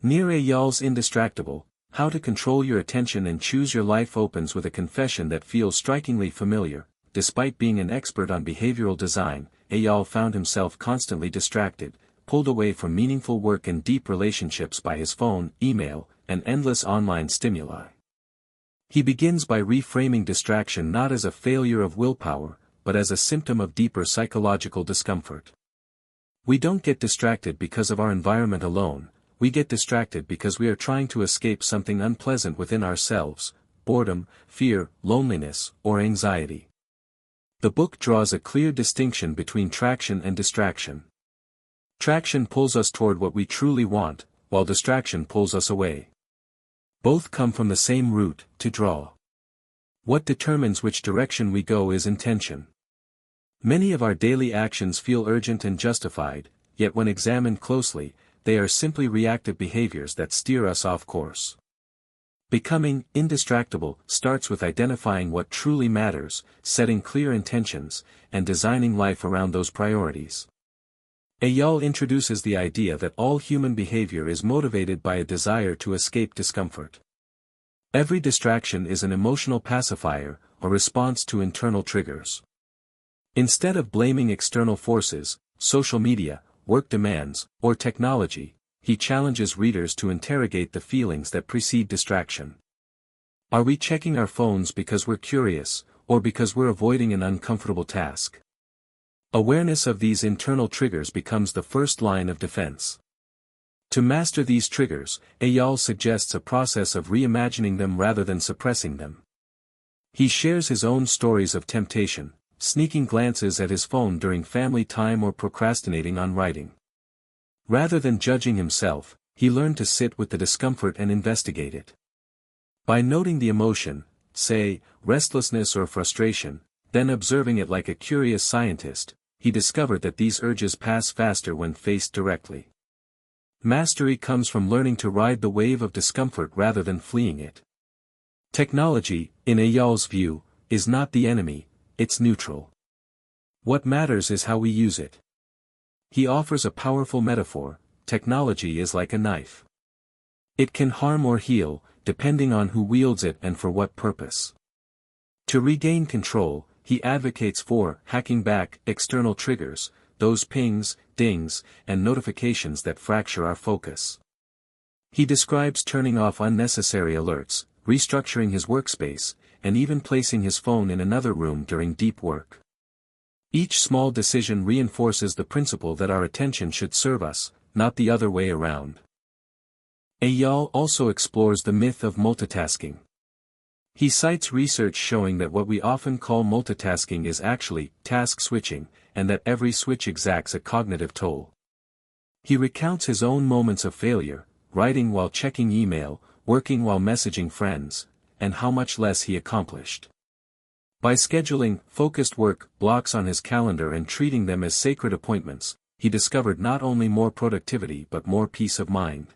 Nir Eyal's Indistractable, How to Control Your Attention and Choose Your Life opens with a confession that feels strikingly familiar. Despite being an expert on behavioral design, Eyal found himself constantly distracted, pulled away from meaningful work and deep relationships by his phone, email, and endless online stimuli. He begins by reframing distraction not as a failure of willpower, but as a symptom of deeper psychological discomfort. We don't get distracted because of our environment alone. We get distracted because we are trying to escape something unpleasant within ourselves, boredom, fear, loneliness, or anxiety. The book draws a clear distinction between traction and distraction. Traction pulls us toward what we truly want, while distraction pulls us away. Both come from the same root, to draw. What determines which direction we go is intention. Many of our daily actions feel urgent and justified, yet when examined closely, they are simply reactive behaviors that steer us off course. Becoming indistractable starts with identifying what truly matters, setting clear intentions, and designing life around those priorities. Eyal introduces the idea that all human behavior is motivated by a desire to escape discomfort. Every distraction is an emotional pacifier, a response to internal triggers. Instead of blaming external forces, social media, work demands, or technology, he challenges readers to interrogate the feelings that precede distraction. Are we checking our phones because we're curious, or because we're avoiding an uncomfortable task? Awareness of these internal triggers becomes the first line of defense. To master these triggers, Eyal suggests a process of reimagining them rather than suppressing them. He shares his own stories of temptation, sneaking glances at his phone during family time or procrastinating on writing. Rather than judging himself, he learned to sit with the discomfort and investigate it. By noting the emotion, say, restlessness or frustration, then observing it like a curious scientist, he discovered that these urges pass faster when faced directly. Mastery comes from learning to ride the wave of discomfort rather than fleeing it. Technology, in Eyal's view, is not the enemy, it's neutral. What matters is how we use it. He offers a powerful metaphor: technology is like a knife. It can harm or heal, depending on who wields it and for what purpose. To regain control, he advocates for hacking back external triggers, those pings, dings, and notifications that fracture our focus. He describes turning off unnecessary alerts, restructuring his workspace, and even placing his phone in another room during deep work. Each small decision reinforces the principle that our attention should serve us, not the other way around. Eyal also explores the myth of multitasking. He cites research showing that what we often call multitasking is actually task switching, and that every switch exacts a cognitive toll. He recounts his own moments of failure, writing while checking email, working while messaging friends, and how much less he accomplished. By scheduling focused work blocks on his calendar and treating them as sacred appointments, he discovered not only more productivity but more peace of mind.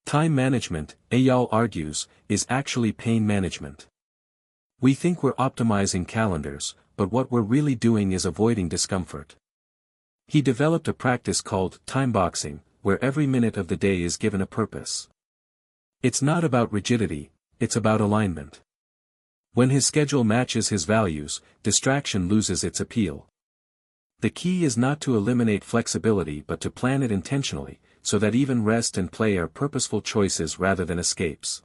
Time management, Eyal argues, is actually pain management. We think we're optimizing calendars, but what we're really doing is avoiding discomfort. He developed a practice called timeboxing, where every minute of the day is given a purpose. It's not about rigidity, it's about alignment. When his schedule matches his values, distraction loses its appeal. The key is not to eliminate flexibility but to plan it intentionally, so that even rest and play are purposeful choices rather than escapes.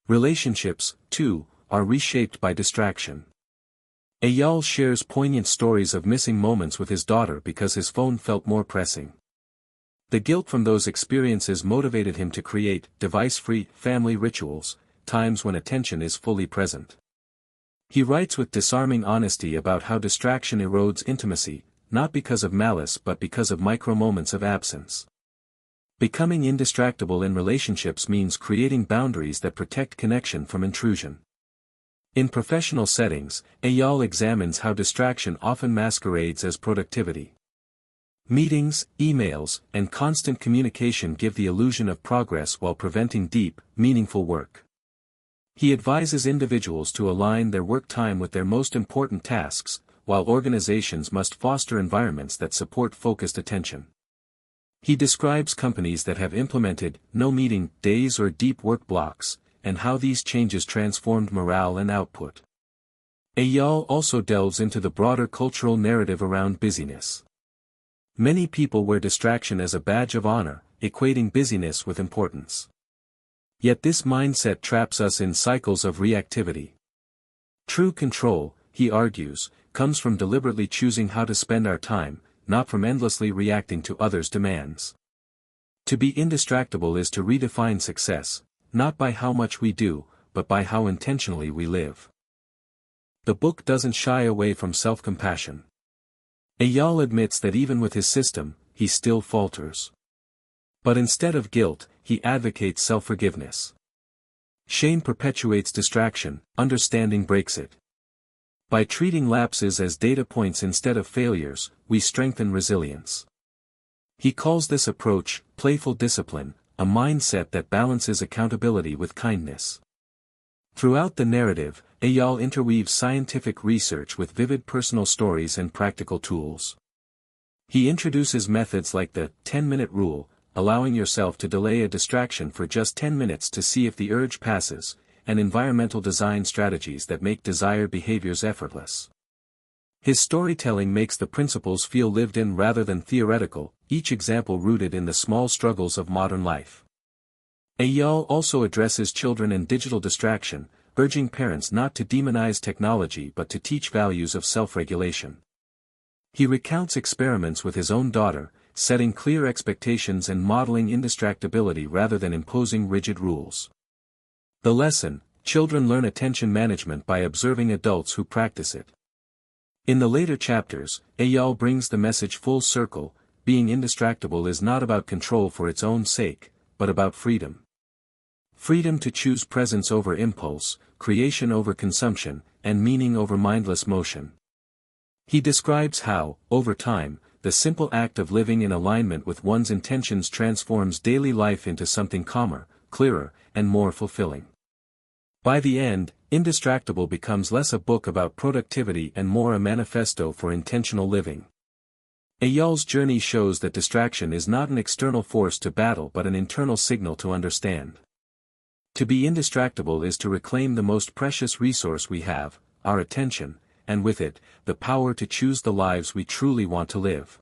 Relationships, too, are reshaped by distraction. Eyal shares poignant stories of missing moments with his daughter because his phone felt more pressing. The guilt from those experiences motivated him to create device-free family rituals, times when attention is fully present. He writes with disarming honesty about how distraction erodes intimacy, not because of malice but because of micro-moments of absence. Becoming indistractable in relationships means creating boundaries that protect connection from intrusion. In professional settings, Eyal examines how distraction often masquerades as productivity. Meetings, emails, and constant communication give the illusion of progress while preventing deep, meaningful work. He advises individuals to align their work time with their most important tasks, while organizations must foster environments that support focused attention. He describes companies that have implemented no meeting days or deep work blocks, and how these changes transformed morale and output. Eyal also delves into the broader cultural narrative around busyness. Many people wear distraction as a badge of honor, equating busyness with importance. Yet this mindset traps us in cycles of reactivity. True control, he argues, comes from deliberately choosing how to spend our time, not from endlessly reacting to others' demands. To be indistractable is to redefine success, not by how much we do, but by how intentionally we live. The book doesn't shy away from self-compassion. Eyal admits that even with his system, he still falters. But instead of guilt, he advocates self-forgiveness. Shame perpetuates distraction, understanding breaks it. By treating lapses as data points instead of failures, we strengthen resilience. He calls this approach, playful discipline, a mindset that balances accountability with kindness. Throughout the narrative, Eyal interweaves scientific research with vivid personal stories and practical tools. He introduces methods like the 10-minute rule, allowing yourself to delay a distraction for just 10 minutes to see if the urge passes, and environmental design strategies that make desired behaviors effortless. His storytelling makes the principles feel lived in rather than theoretical, each example rooted in the small struggles of modern life. Eyal also addresses children and digital distraction, urging parents not to demonize technology but to teach values of self-regulation. He recounts experiments with his own daughter, setting clear expectations and modeling indistractability rather than imposing rigid rules. The lesson: children learn attention management by observing adults who practice it. In the later chapters, Eyal brings the message full circle: being indistractable is not about control for its own sake, but about freedom. Freedom to choose presence over impulse, creation over consumption, and meaning over mindless motion. He describes how, over time, the simple act of living in alignment with one's intentions transforms daily life into something calmer, clearer, and more fulfilling. By the end, Indistractable becomes less a book about productivity and more a manifesto for intentional living. Eyal's journey shows that distraction is not an external force to battle but an internal signal to understand. To be indistractable is to reclaim the most precious resource we have, our attention, and with it, the power to choose the lives we truly want to live.